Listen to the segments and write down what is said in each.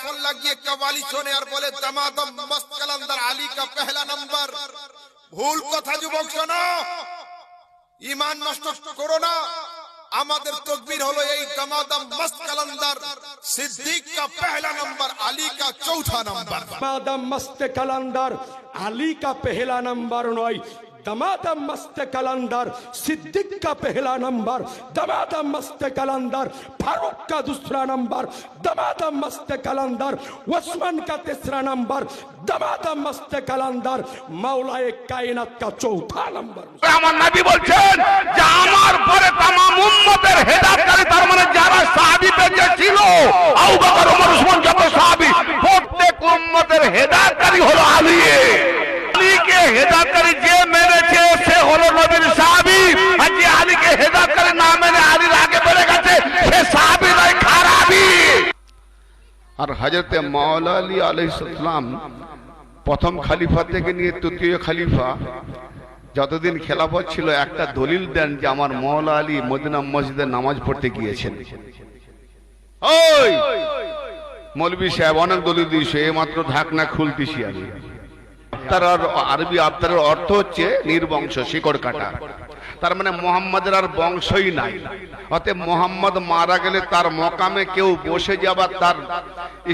Earphone लगिए qawwali सुने और बोले दमादम मस्त कलंदर अली का पहला नंबर। भूल कथा যুবক শোনো, ঈমান নষ্ট করো না। আমাদের তকবীর হলো এই दमादम मस्त कलंदर सिद्दीक का पहला नंबर, अली का चौथा नंबर। दमादम मस्त कलंदर अली का पहला नंबर नয়, दमादम मस्त कलंदर सिद्दीक का पहला नंबर, दमादम मस्त कलंदर फारूक का दूसरा नंबर, दमादम मस्त कलंदर उस्मान का तीसरा नंबर, दमादम मस्त कलंदर मौलाए कायनात का चौथा नंबर। আমার নবী বলছেন যে আমার পরে तमाम উম্মতের হেদায়েতকারী, তার মানে যারা সাহাবী বেঁচে ছিল, আবু বকর, ওমর, উসমান, যত সাহাবী, প্রত্যেক উম্মতের হেদায়েতকারী হলো আলী। আলীকে হেদায়েতকারী যে মেনেছে সে হলো নবীর সাহাবী, আর যে আলীকে হেদায়েতকারী না মেনে আলীর আগে বেড়ে গেছে সে সাহাবী নয়, খারাপী। আর হযরতে মাওলা আলী আলাইহিস সালাম প্রথম খলিফা থেকে নিয়ে তৃতীয় খলিফা যতদিন খেলাফত ছিল, একটা দলিল দেন যে আমার মাওলা আলী মদিনা মসজিদে নামাজ পড়তে গিয়েছেন। ওই মৌলভী সাহেব অনেক দলিল দিয়েছে, মাত্র ঢাকনা খুলতেছি আমি। আরবি আবতারের অর্থ হচ্ছে নির্বংশ, শিকড় কাটা। তার মানে মোহাম্মদের আর বংশই নাই। অতএব মোহাম্মদ মারা গেলে তার মকামে কেউ বসে যাবার, তার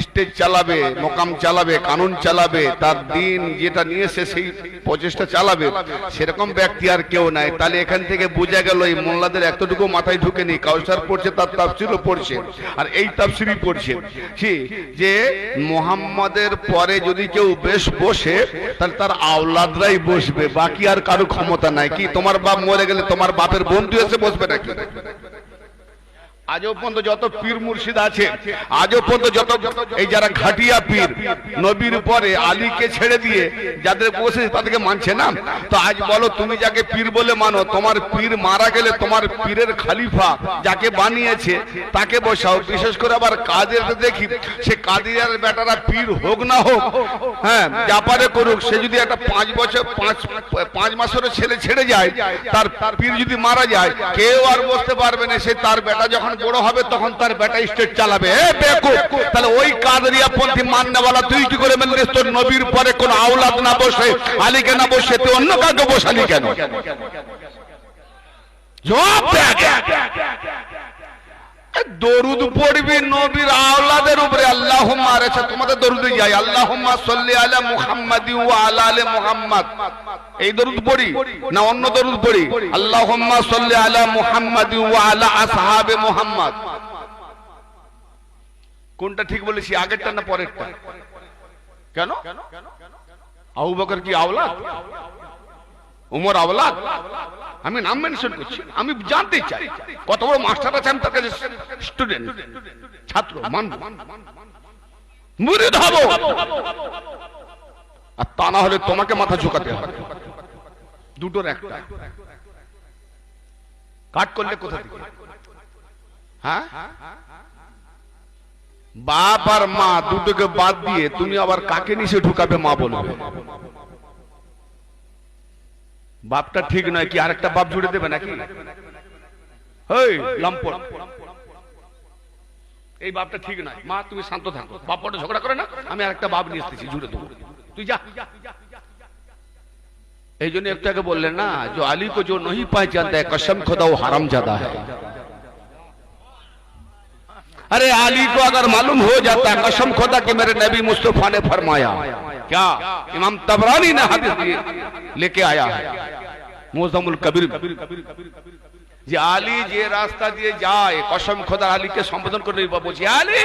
স্টেজ চালাবে, মকাম চালাবে, কানুন চালাবে, তার দিন যেটা নিয়েছে সেই প্রচেষ্টা চালাবে, সেরকম ব্যক্তি আর কেউ নাই। তাহলে এখান থেকে বোঝা গেল এই মোল্লাদের এতটুকু মাথায় ঢুকে নেই। কাউসার পড়ছে, তার তাফসিরও পড়ছে, আর এই তাফসিরই পড়ছে যে মোহাম্মদের পরে যদি কেউ বেশ বসে তাহলে তার আওলাদরাই বসবে, বাকি আর কারো ক্ষমতা নাই। কি তোমার বাপ মরে গেলে তোমার বাপের বন্ধু এসে বসবে নাকি? আজও পর্যন্ত যত পীর মুর্শিদ আছে, আজও পর্যন্ত যত এই যারা ঘাটিয়া পীর, নবীর পরে আলীকে ছেড়ে দিয়ে যাদের বসেছে তাদেরকে মানছে না। তো আজ বলো, তুমি যাকে পীর বলে মানো, তোমার পীর মারা গেলে তোমার পীরের খলিফা যাকে বানিয়েছে তাকে বসাও। বিশেষ করে আবার কাদের দেখি, সে কাদিয়ার বেটারা পীর হোক না হোক, হ্যাঁ যা পারে করুক, সে যদি একটা 5 বছর 5 মাসেরও ছেলে ছেড়ে যায়, তার পীর যদি মারা যায়, কেউ আর বসতে পারবে না। সে তার বেটা যখন বড় হবে তখন তার বেটা স্টেট চালাবে। তাহলে ওই কাদরিয়া পন্থী মাননেওয়ালা তুই কি করে মেনে তোর নবীর পরে কোন আওলাদ না বসে, আলীকে না বসে, তুই অন্য কাউকে বসালি কেন? জবাব দে। দরুদ পড়বি নবীর আওলাদের উপরে, আল্লাহুম্মা, আচ্ছা তোমাদের দরুদে যাই, আল্লাহুম্মা সাল্লি আলা মুহাম্মাদি ওয়া আলা আলি মুহাম্মাদ, এই দরুদ পড়ি না অন্য দরুদ পড়ি? আল্লাহুম্মা সাল্লি আলা মুহাম্মাদি ওয়া আলা আসহাবে মুহাম্মাদ। কোনটা ঠিক বলেছি, আগেরটা না পরেরটা? কেন? আবু বকর কি আওলাদ? উমর আওলাদ? আমি নাম মেনশন করছি, আমি জানতে চাই কত বড় মাস্টার আছে, আমি তার কাছে স্টুডেন্ট, ছাত্র, মানব, মুরিদ হব। আর তা না হলে তোমাকে মাথা ঝুঁকাতে হবে। দুটোর একটা কাট করলে কোথা থেকে? হ্যাঁ, বাপ আর মা দুটোকে বাদ দিয়ে তুমি আবার কাকে নিচে ঢুকাবে মা বলবে? বাপটা ঠিক নয় কি আরেকটা বাপ জুড়ে দেবে নাকি? এই লম্পট, এই বাপটা ঠিক নয়। মা তুমি শান্ত থাকো, বাপটা ঝগড়া করে না, আমি আরেকটা বাপ নিয়ে এসেছি, জুড়ে দেবো, তুই যা। এই জন্য একটু আগে বললেন না, जो अली को जो नहीं पहचानता है कसम खुदा वो हरामजादा है। अरे अली को अगर मालूम हो जाता है कसम खुदा कि मेरे नबी मुस्तफा ने फरमाया, क्या इमाम तबरानी ने हदीस लेके आया है मुअज्जमुल कबीर, যে আলী যে রাস্তা দিয়ে যায়, কসম খোদা আলীকে সম্বোধন করে বলছি, আলী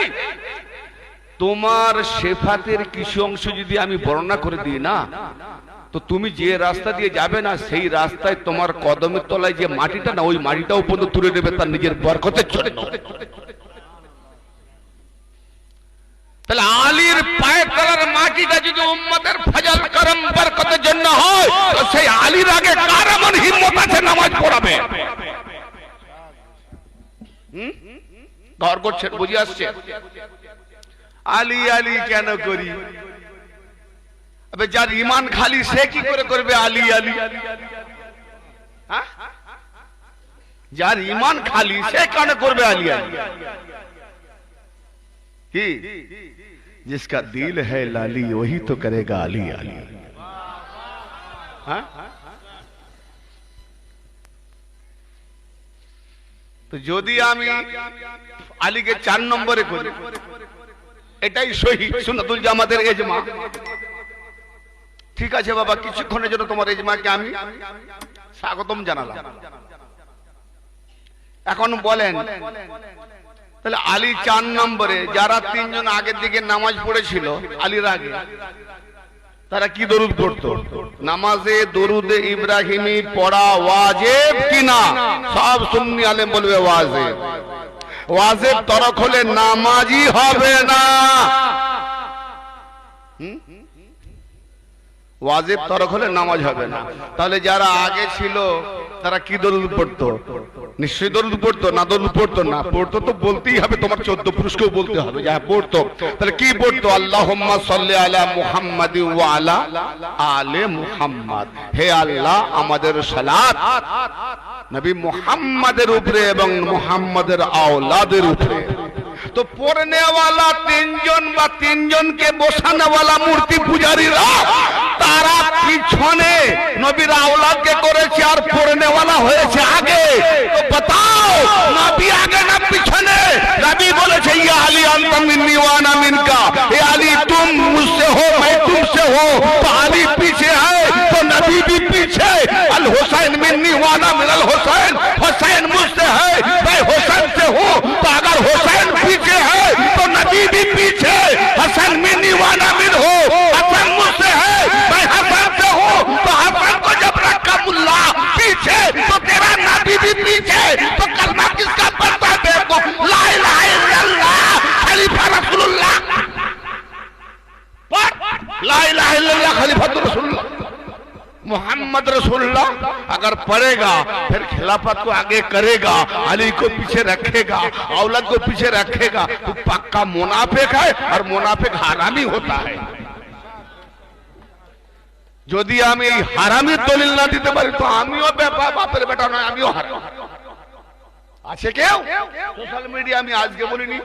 তোমার সিফাতের কিছু অংশ যদি আমি বর্ণনা করে দিই না, তো তুমি যে রাস্তা দিয়ে যাবে না সেই রাস্তায় তোমার কদমের তলায় যে মাটিটা না, ওই মাটিটাও পর্যন্ত তুলে নেবে তার নিজের বরকতের জন্য। তাহলে আলীর পায়ের তলার মাটিটা যদি উম্মতের ফজল করম বরকতের জন্য হয়, তো সেই আলীর আগে কার এমন হিম্মত আছে নামাজ পড়াবে? ঘর করছে, বুঝে আসছে? আলী আলী কেন করি? যার ইমান খালি সে কি করে করবে আলী আলী? যার ইমান খালি সে কেন করবে আলী আলী? কি जिसका दिल है लाली वही तो करेगा आली आली। हाँ? তো যদি আমি আলীকে 4 নম্বরে করি এটাই সহি সুন্নাতুল জামাতের ইজমা। ঠিক আছে বাবা, কিছুক্ষণের জন্য তোমার ইজমাকে আমি স্বাগতম জানালাম। এখন বলেন তাহলে আলী 4 নম্বরে, যারা 3 জন আগের দিকে নামাজ পড়েছিল আলীর আগে, তারা কি দরুদ পড়তো? নামাজে দরুদে ইব্রাহিমি পড়া ওয়াজিব কিনা? সব সুন্নি আলেম বলবে ওয়াজিব। ওয়াজিব তরক হলে নামাজই হবে না। ওয়াজিব তরক হলে নামাজ হবে না। তাহলে যারা আগে ছিল তারা কি দরুদ পড়তো? নিশ্চয়ই দরুদ পড়তো। না দরুদ পড়তো না? পড়তো তো বলতেই হবে, তোমার 14 পুরুষকেও বলতে হবে যা পড়তো। তাহলে কি পড়তো? আল্লাহুম্মা সাল্লি আলা মুহাম্মাদি ওয়া আলা আলে মুহাম্মাদ। হে আল্লাহ, আমাদের সালাত নবী মুহাম্মাদের উপরে এবং মুহাম্মাদের আওলাদের উপরে। তো পড়নেওয়ালা 3 জন বা 3 জনকে বসানোওয়ালা মূর্তি পূজারীরা তারা পিছনে নবীর আওলাদকে করেছে আর পড়নেওয়ালা হয়েছে আগে। তো बताओ নবী আগে না পিছনে? নবী বলেছে ইয়া আলী আনতা মিন্নি ওয়া আনা মিনকা। এ আলী तुम मुझसे हो मैं तुमसे हो। तो अली पीछे है तो नबी भी पीछे। अल हुसैन मिन्नी व अना मिनल हुसैन। हुसैन मुझसे है मैं हुसैन से हूं। तो अगर हुसैन पीछे है तो नबी भी पीछे। हसन मिन्नी व अना मिन हो। हसन मुझसे है मैं हसन से हूं। तो हसन को जब रखा मुल्ला पीछे तो तेरा नबी भी पीछे। तो कलमा किसका पढ़ता है? देखो ला इलाहा इल्लल्लाह खलीफा रसूलुल्लाह। ला इलाहा इल्लल्लाह खलीफातुर रसूलुल्लाह मोहम्मद रसूलुल्लाह अगर पढ़ेगा फिर खिलाफत को आगे करेगा, अली को पीछे रखेगा, औलाद को पीछे रखेगा, तो पक्का मुनाफिक है और मुनाफिक हरामी होता है। যদি আমি এই হারামি দলিল না দিতে পারি তো আমিও বাপের বেটা নয়, আমিও হারাম। আছে কেউ? সোশ্যাল মিডিয়া আমি আজকে বলিনি,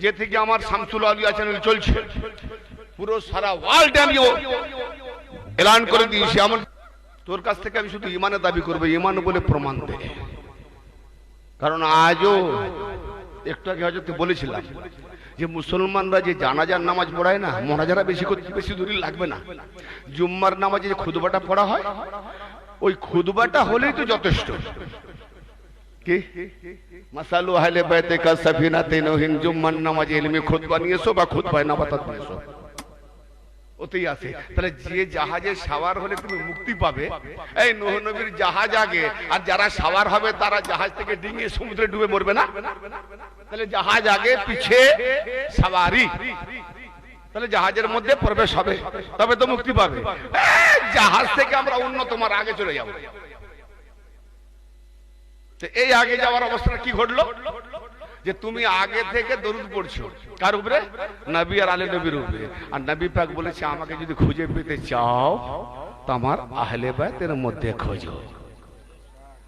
যে থেকে আমার শামসুল আলিয়া চ্যানেল চলছে, পুরো সারা ওয়ার্ল্ডে আমি এলান করে দিয়েছি। আমার তোর কাছ থেকে আমি শুধু ইমানের দাবি করবো, ইমান বলে প্রমাণ দে। কারণ আজও একটু আগে হয়তো বলেছিলাম যে মুসলমানরা যে জানাজার নামাজ পড়ায় না, মোনাজারা বেশি দূরে লাগবে না। জুম্মার নামাজে যে খুতবাটা পড়া হয়, ওই খুতবাটা হলেই তো যথেষ্ট। কি মাসালু আহলে বাইতে কা সাফিনাতে নহিন, জুম্মার নামাজে ইলমি খুতবা নিয়ে এসো বা খুতবায় নাবাতাত নিয়ে এসো, ওতেই আছে। তাহলে যে জাহাজে সাওয়ার হলে তুমি মুক্তি পাবে, এই নূহ নবীর জাহাজ আগে, আর যারা সাওয়ার হবে তারা জাহাজ থেকে ডিঙিয়ে সমুদ্রে ডুবে মরবে না? তাহলে জাহাজ আগে পিছে সাওয়ারি, তাহলে জাহাজের মধ্যে প্রবেশ হবে, তবে তো মুক্তি পাবে। জাহাজ থেকে আমরা উন্নতমার আগে চলে যাব। এই আগে যাওয়ার অবস্থাটা কি ঘটলো? যে তুমি আগে থেকে দরুদ পড়ছো কার উপরে? নবী আর আলে নবীর উপরে। আর নবী পাক বলেছে আমাকে যদি খুঁজে পেতে চাও তো আমার আহলে বাইতের মধ্যে খোঁজো।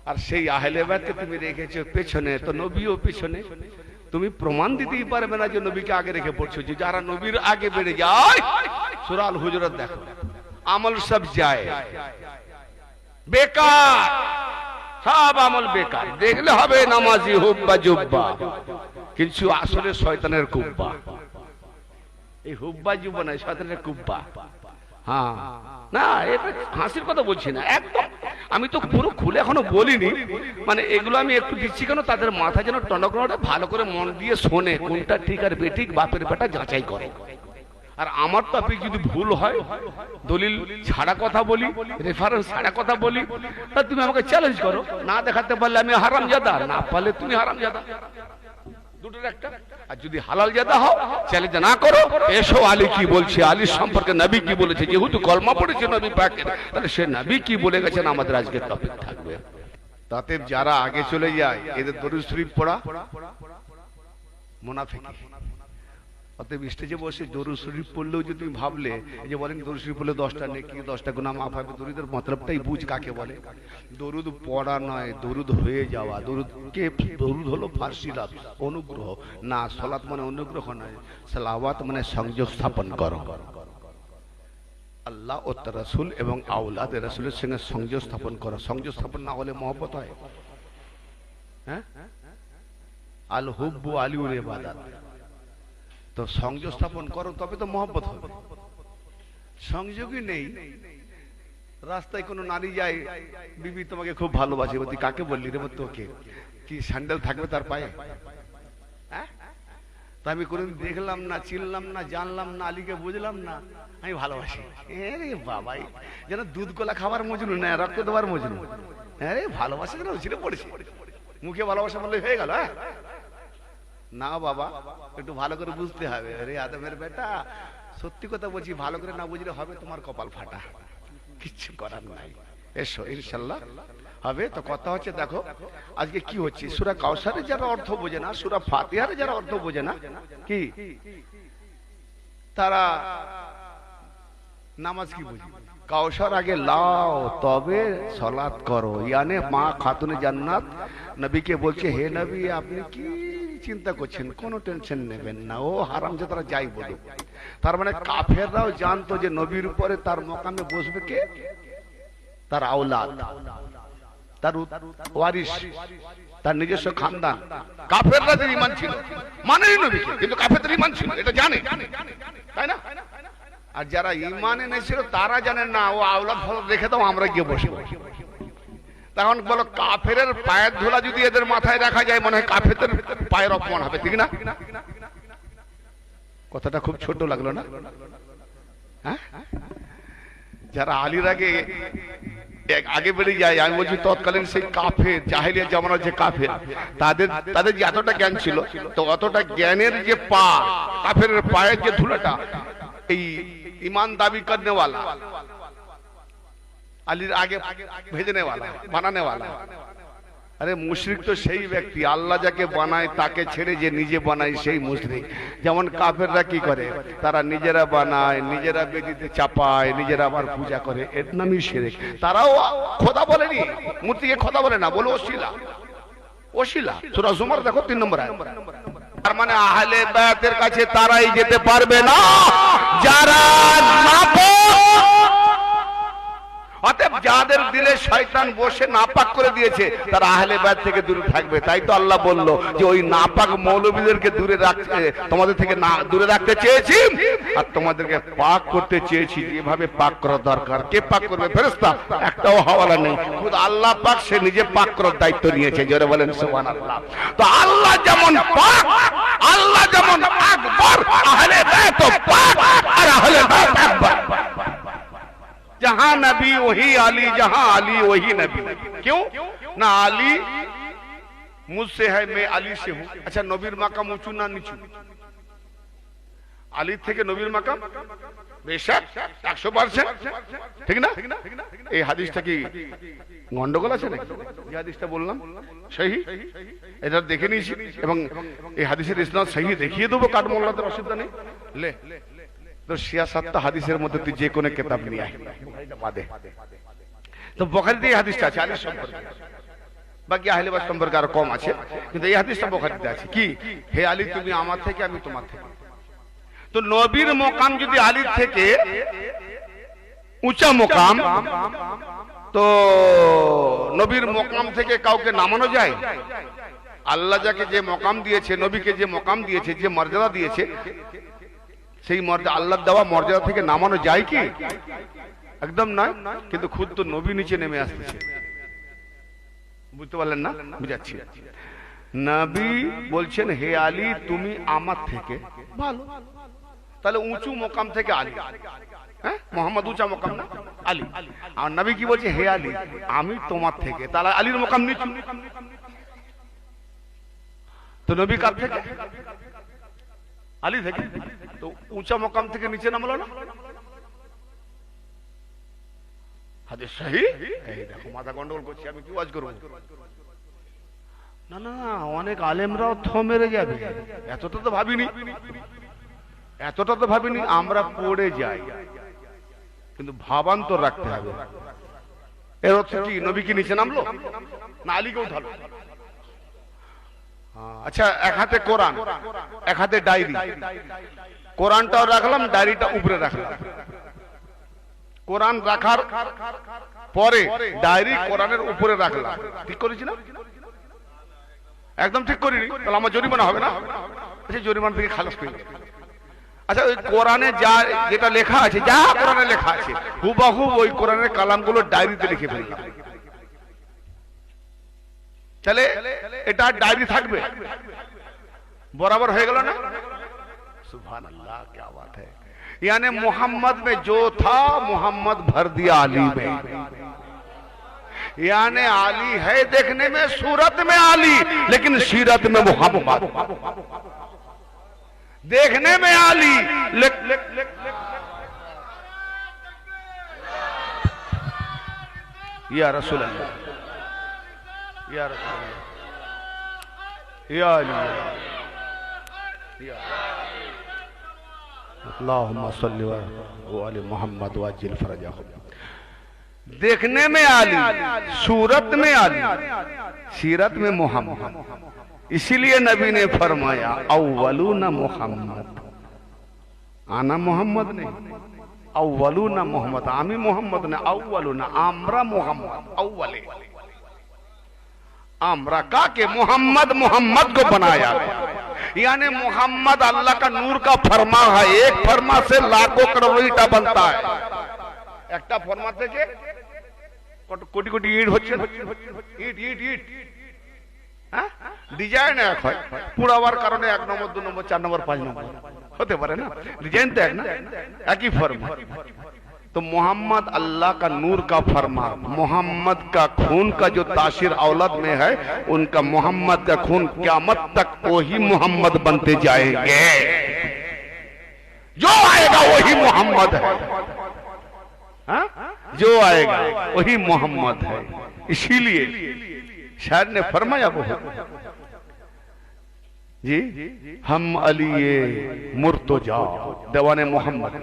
আর সেই আহলে বাইতকে তুমি রেখেছো পেছনে, তো নবীও পেছনে। তুমি প্রমাণ দিতেই পারবে না যে নবীকে আগে রেখে পড়ছো। যে যারা নবীর আগে বেড়ে যায়, সূরা আল হুজুরাত দেখো, আমল সব যায় বেকার, সব আমল বেকার। দেখলে হবে নামাজি হুব্বা জুব্বা, কিন্তু আসলে শয়তানের কুব্বা। এই হুব্বা জুব্বা নয়, শয়তানের কুব্বা। হ্যাঁ, না এটা হাসির কথা বলছি না, একদম আমি তো পুরো খুলে এখনো বলিনি। মানে এগুলো আমি একটু দিচ্ছি কেন, তাদের মাথা যেন টনকনটা ভালো করে মন দিয়ে শোনে, কোনটা ঠিক আর বেঠিক বাপের বেটা যাচাই করে। আর আমার টপিক যদি ভুল হয়, দলিল ছাড়া কথা বলি, রেফারেন্স ছাড়া কথা বলি, তা তুমি আমাকে চ্যালেঞ্জ করো। না দেখাতে পারলে আমি হারামজাদা, না পারলে তুমি হারামজাদা, দুটোর একটা। আর যদি হালাল জাদা হও, চ্যালেঞ্জ না করো, এসো আলী কি বলছে, আলীর সম্পর্কে নবী কি বলেছে। যেহেতু কলমা পড়েছে নবী পাকের, তাহলে সে নবী কি বলে গেছেন আমাদের আজকের টপিক থাকবে। তাতে যারা আগে চলে যায় এদের দরুদ শরীফ পড়া মুনাফিকি। অতএব স্টেজে বসে দরুদ শরীফ পড়লেও যদি তুমি ভাবলে, এই যে বলেন দরুদ শরীফ পড়লে 10টা নেকি 10টা গুনাহ মাফ হবে, দরুদের মতলবটাই বুঝ কাকে বলে। দরুদ পড়া নয়, দরুদ হয়ে যাওয়া। দরুদ হলো ফার্সি লফজ, অনুগ্রহ না। সালাত মানে অনুগ্রহ নয়, সালাওয়াত মানে সংযোগ স্থাপন করো। আল্লাহ ও তার রাসূল এবং আওলাদের রাসূলের সঙ্গে সংযোগ স্থাপন করো। সংযোগ স্থাপন না হলে মহব্বত হয়? হ্যাঁ, আল হুব্বু আলিউল ইবাদাত। তো সংযোগ স্থাপন করো তবে তো মহব্বত হবে। সংযোগই নেই, রাস্তায় কোনো নারী যায়, বিবি তোমাকে খুব ভালোবাসে, বলতি কাকে বললি রে? তোকে। কি স্যান্ডেল থাকবে তার পায়ে? হ্যাঁ, তা আমি কোনোদিন দেখলাম না, চিনলাম না, জানলাম না, আলীকে বুঝলাম না, আমি ভালোবাসি। আরে বাবাই, যেন দুধ কলা খাবার মজনু না, রক্ত দেওয়ার মজনু। আরে ভালোবাসা যেন ছিঁড়ে পড়েছে, মুখে ভালোবাসা বললে হয়ে গেল। হ্যাঁ না বাবা, একটু ভালো করে বুঝতে হবে। আরে আদমের বেটা, সত্যি কথা বলছি, ভালো করে না বুঝলে হবে তোমার কপাল ফাটা, কিচ্ছু করার নাই। এসো ইনশাল্লাহ হবে। তো কথা হচ্ছে, দেখো আজকে কি হচ্ছে, সূরা কাউসারের যারা অর্থ বোঝে না, সূরা ফাতিহার যারা অর্থ বোঝে না, কি তারা নামাজ কি বুঝে? কাউসার আগে লাও তবে সালাত করো। ইয়ানে মা খাতুনে জান্নাত নবীকে বলছে, হে নবী আপনি কি চিন্তা করছেন, কোনো টেনশন নেবেন না, ও হারামজাদারা যাই বলুক। তার মানে কাফেররাও জানতো যে নবীর উপরে তার মকামে বসবে কে? তার আওলাদ, তার ওয়ারিস, তার নিজস্ব খানদান। কাফেরদের ঈমান ছিল, মানেই নবীকে, কিন্তু কাফেরদের ঈমান ছিল, এটা জানে, তাই না? আর যারা ঈমানে নেই ছিল তারা জানেন না, ও আওলাদ ফাওলাদ রেখে দাও, আমরা গিয়ে বসবো। তখন বলো, কাফেরের পায়ের ধুলা যদি এদের মাথায় রাখা যায়, মনে হয় কাফেরদের পায়ের অপমান হবে, ঠিক না? কথাটা খুব ছোট লাগলো না? হ্যাঁ, যারা আলীর আগে বেড়ে যায়, আমি বলছি তৎকালীন সেই কাফের, জাহেলিয়া জামানার যে কাফের, তাদের যে এতটা জ্ঞান ছিল, তো অতটা জ্ঞানের যে পা, কাফের পায়ের যে ধুলাটা, এই ঈমান দাবি করনে वाला, আলীর আগে ভেজনে वाला, বানানে वाला। আরে মুশরিক তো সেই ব্যক্তি, আল্লাহ যাকে বানায় তাকে ছেড়ে যে নিজে বানায় সেই মুশরিক। যেমন কাফেররা কি করে, তারা নিজেরা বানায়, নিজেরা বেদিতে চাপায়, নিজেরা আবার পূজা করে, এর নামই শিরক। তারাও খোদা বলেনি, মূর্তিকে খোদা বলে না, বলে ওসিলা। ওসিলা সূরা জুমার দেখো 3 নম্বর আয়াত। তার মানে আহলে বায়াতের কাছে তারাই যেতে পারবে না যারা নাপাক। অতএব যাদের দিলে শয়তান বসে নাপাক করে দিয়েছে, তারা আহলে বায়াত থেকে দূরে থাকবে। তাই তো আল্লাহ বলল যে ওই নাপাক মৌলবীদেরকে দূরে রাখতে, তোমাদের থেকে না দূরে রাখতে চেয়েছি, আর তোমাদেরকে পাক করতে চেয়েছি। যেভাবে পাক করা দরকার, কে পাক করবে? ফেরেশতা একটাও হাওয়ালা নেই, খুদ আল্লাহ পাক, সে নিজে পাক করার দায়িত্ব নিয়েছে। জোরে বলেন সুবহানাল্লাহ। তো আল্লাহ যেমন পাক, আল্লাহ যেমন আকবার, আহলে বায়াত পাক, আর আহলে বায়াত আকবার। जहां नबी वही अली, जहां अली वही नबी। क्यों ना? अली मुझसे है, मैं अली से हूं। अच्छा, नबीर माकाम उঁচু না নিচু? আলী থেকে নবীর মাকাম বেশক 100%, ঠিক না? এই হাদিসটা কি গন্ডগোল আছে নাকি? এই হাদিসটা বললাম সহি, এটা দেখে নিয়েছি, এবং এই হাদিসের ইসনাদ সহি দেখিয়ে দেবো, কাঠমোল্লাদের অসুবিধা নেই। লে তো 66টা হাদিসের মধ্যে তুই যে কোনো কিতাব নিয়ে আয়, বাদে তো বুখারীতে এই হাদিসটা আছে আলী সম্পর্কে, বাকি আহলে বায়াত সম্পর্কে আরো কম আছে, কিন্তু এই হাদিসটা বুখারীতে আছে। কি? হে আলী তুমি আমার থেকে, আমি তোমার থেকে। তো নবীর মকাম যদি আলীর থেকে উঁচা মকাম, তো নবীর মকাম থেকে কাউকে নামানো যায়? আল্লাহ যাকে যে মকাম দিয়েছে, নবীকে যে মকাম দিয়েছে, যে মর্যাদা দিয়েছে, সেই মর্যাদা, আল্লাহর দেওয়া মর্যাদা থেকে নামানো যায় কি? একদম নয়। কিন্তু খুদ তো নবী নিচে নেমে আসতেছে, বুঝতে পারলেন না? বুঝাচ্ছি। নবী বলছেন, হে আলী তুমি আমার থেকে ভালো। তাহলে উঁচু মকাম থেকে আলী, হ্যাঁ, মোহাম্মদ উঁচা মকাম না, আলী। আর নবী কি বলছে? হে আলী আমি তোমার থেকে। তাহলে আলীর মকাম নিচু। তো নবী কার থেকে? আলী থেকে। তো উঁচা মকাম থেকে নিচে নামলো না? হাদিস সহিহ। এই দেখো মাথা গন্ডগোল করছি, আমি কি ওয়াজ করব? না না, অনেক আলেমরাও থ মেরে যাবে, এতটা তো ভাবিনি। এতটা তো ভাবিনি, আমরা পড়ে যাই, কিন্তু ভাবান্তর রাখতে হবে। এর অর্থ কি নবী কি নিচে নামলো না আলীকে উঠালো? আচ্ছা, এক হাতে কোরআন, এক হাতে ডায়েরি, কোরআনটাও রাখলাম, ডায়েরিটা উপরে রাখলাম। কোরআন রাখার পরে ডায়েরি কোরআনের উপরে রাখলাম, ঠিক করেছি না? একদম ঠিক করিনি, তাহলে আমার জরিমানা হবে না? আচ্ছা, জরিমানা থেকে খালাস করে। আচ্ছা, ওই কোরআনে যা যেটা লেখা আছে, যা কোরআনে লেখা আছে হুবহু ওই কোরআনের কালামগুলো ডায়েরিতে লিখে ফেললাম। তাহলে এটা ডায়েরি থাকবে, बराबर हो गया ना? सुभान अल्लाह, क्या बात है। यानी मोहम्मद में जो था मोहम्मद भर दिया अली में। यानी अली है देखने में, सूरत में अली, लेकिन सीरत में मोहम्मद। देखने में अली या रसूल अल्लाह, या रसूल अल्लाह, या अली, अल्लाहुम्मा सल्ली अला मुहम्मद वअज्जिल फरजहुम। देखने में आली, सूरत में आली, सीरत में मोहम्मद। इसीलिए नबी ने फरमाया अव्वलूना मोहम्मद, आना मोहम्मद ने, अव्वलूना मोहम्मद, आमी मोहम्मद ने, अव्वलूना आमरा मोहम्मद, अव्वले आमरा का के मोहम्मद, मोहम्मद को बनाया। यानी मोहम्मद अल्लाह का नूर का फरमा है, एक फरमा से लाखों करोड़ों ईटा बनता है। একটা ফরমা থেকে কোটি কোটি ইট হচ্ছে, ইট ইট ইট, হ্যাঁ ডিজাইন এক হয়, পুরাবার কারণে 1 নম্বর 2 নম্বর 4 নম্বর 5 নম্বর হতে পারে না, ডিজাইন তো এক না, একই ফরমা। तो मोहम्मद अल्लाह का नूर का फरमा, मोहम्मद का खून का जो तासीर औलाद में है, उनका मोहम्मद का खून क़यामत तक वही मोहम्मद बनते जाएंगे। जो आएगा वही मोहम्मद है, हाँ? जो आएगा वही मोहम्मद है। इसीलिए शायर ने फरमाया वो जी, हम अली मुर्तजा दीवाने मोहम्मद,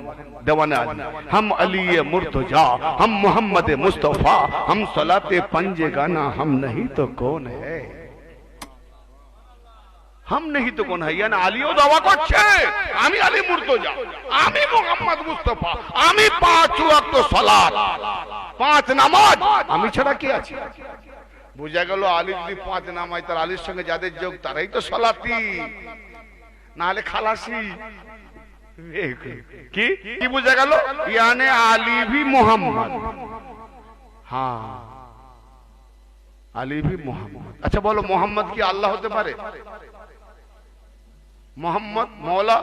दीवाने अली, हम अली मुर्तजा, हम मोहम्मद मुस्तफा, हम सलाते पंजे गाना, हम नहीं तो कौन है, हम नहीं तो कौन है। यानी আলীও দাওয়া করছে আমি আলী মুর্তজা, আমি মোহাম্মদ মুস্তাফা, আমি 5 ওয়াক্ত সালাত, 5 নামাজ, আমি ছাড়া কি আছে? বুঝা গেল আলী যদি 5 নামাজ, তার আলীর সঙ্গে যাদের যোগ তারাই তো সালাতি, না হলে খালাসি। কি কি বুঝা গেল? यानी আলী भी मोहम्मद, हाँ আলী भी मोहम्मद। अच्छा बोलो, मोहम्मद की আল্লাহ হতে পারে? মোহাম্মদ মৌলা,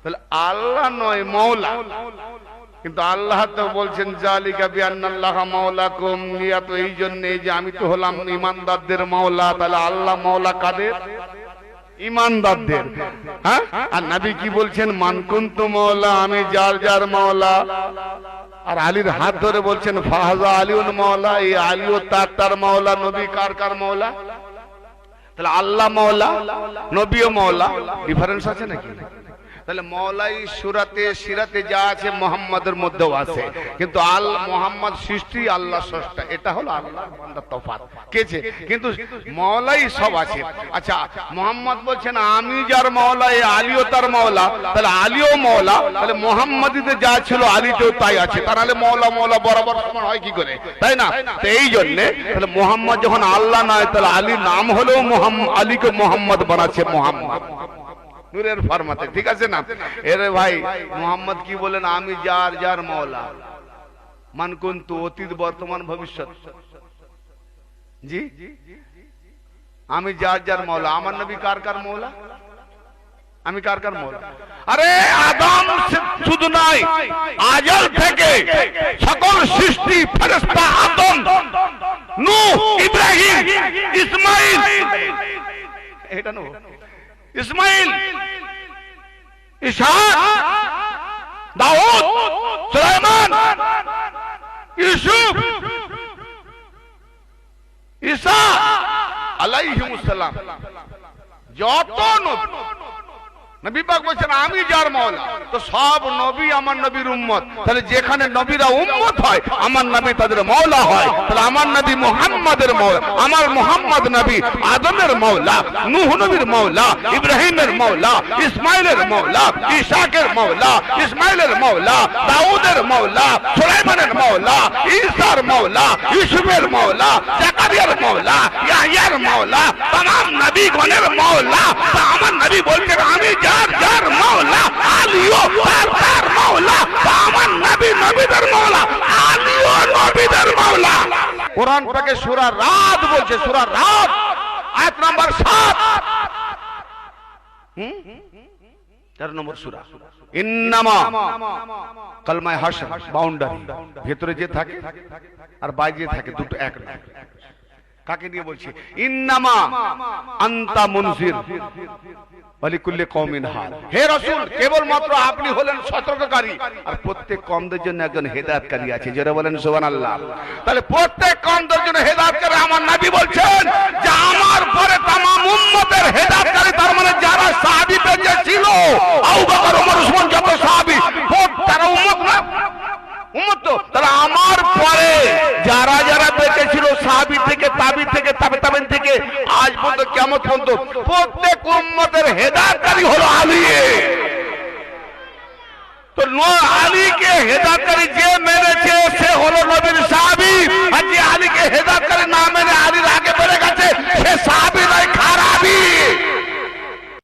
তাহলে আল্লাহ নয় মৌলা। কিন্তু আল্লাহ তো বলছেন জালিকা বিআন্নাল্লাহ মাওলাকুম, ইয়া তো এই জন্য যে আমি তো হলাম ঈমানদারদের মাওলা। তাহলে আল্লাহ মাওলা কাদের? ঈমানদারদের। হ্যাঁ, আর নবী কি বলছেন? মান কুনতু মাওলা, আমি যার যার মাওলা। আর আলীর হাত ধরে বলছেন ফাহাজা আলিউন মাওলা, এই আলীও তার মাওলা। নবী কার কার মাওলা? তাহলে আল্লাহ মাওলা, নবীও মাওলা, ডিফারেন্স আছে নাকি? তাহলে মওলাই সূরাতে সিরাতে যা আছে মুহাম্মাদের মধ্যেও আছে, কিন্তু মুহাম্মদ সৃষ্টি, আল্লাহ স্রষ্টা, এটা হলো আল্লাহর বান্দার তফাৎ কেছে, কিন্তু মওলাই সব আছে। আচ্ছা, মুহাম্মদ বলছেন আমি যার মাওলা, এই আলীও তার মাওলা। তাহলে আলীও মাওলা, তাহলে মুহাম্মাদিতে যা ছিল আলীতেও তাই আছে। তাহলে মাওলা মাওলা বরাবর সমান হয় কি করে, তাই না? তো এই জন্য তাহলে মুহাম্মদ যখন আল্লাহ নয়, তাহলে আলীর নাম হলো মুহাম্মদ, আলীকে মুহাম্মদ বানাচ্ছে মুহাম্মদ নূরের ফরমাতে, ঠিক আছে না? এরে ভাই, মুহাম্মদ কি বলেন? আমি যার যার মাওলা। মান কুনতু, অতীত বর্তমান ভবিষ্যৎ। জি, আমি যার যার মাওলা। আমার নবী কার কার মাওলা? আমি কার কার মাওলা? আরে আদম শুধু নয়, আজল থেকে সকল সৃষ্টি, ফেরেশতা, আদম, নূহ, ইব্রাহিম, ইসমাইল, এটা নো ইসমাইল, ইসহাক, দাউদ, সুলাইমান, ইউসুফ, ঈসা আলাইহিমুস সালাম, যত নবী, নবী পাক বলছেন আমি যার মাওলা, তো সব নবী আমার নবীর উম্মত। তাহলে যেখানে নবীরা উম্মত হয়, আমার নবী তাদের মাওলা হয়। তাহলে আমার নবী মুহাম্মাদের মাওলা, আমার মুহাম্মদ নবী আদমের মাওলা, নূহ নবীর মাওলা, ইব্রাহিমের মাওলা, ইসমাইলের মাওলা, ইসাকের মাওলা, ইসমাইলের মাওলা, দাউদের মাওলা, সুলাইমানের মাওলা, ঈসার মাওলা, ইউসুফের মাওলা, জাকারিয়ার মাওলা, ইয়াহইয়ার মাওলা, तमाम নবীগণের মাওলা। তা আমার নবী বলছেন আমি যার যার মাওলা, আলীও তার মাওলা। তা আমার নবী নবীদের মাওলা, আলীও নবীদের মাওলা। কোরআন পাকে সূরা রাত বলছে, সূরা রাত আয়াত নাম্বার 7, 13 নম্বর সূরা। ইন্নামা কালমায়ে হাসর বাউন্ডারি, ভেতরে যে থাকে আর বাইরে যে থাকে দুটো এক না। কাকে নিয়ে বলছি? ইন্নামা আনতা মুনজির ওয়ালিকুল্লি কওমিন হাদ। হে রাসূল, কেবলমাত্র আপনি হলেন সতর্ককারী, আর প্রত্যেক কওমদের জন্য একজন হেদায়েতকারী আছে। যারা বলেন সুবহানাল্লাহ। তাহলে প্রত্যেক কওমদের জন্য হেদায়েতকারী আমার নবী বলছেন যে আমার পরে तमाम উম্মতের হেদায়েতকারী, তার মানে যারা সাহাবী বেঁচে ছিল, আবু বকর, ওমর, ওসমান, যত সাহাবী তারা উম্মত না, উম্মত তো। তাহলে আমার পরে যারা যারা বেঁচে ছিল, সাহাবী থেকে, তাবি থেকে, তাবেইন থেকে আজ পর্যন্ত কিয়ামত পর্যন্ত, প্রত্যেক উম্মতের হেদায়েতকারী হলো আলী। তো আলীকে হেদায়েতকারী যে মেনেছে সে হলো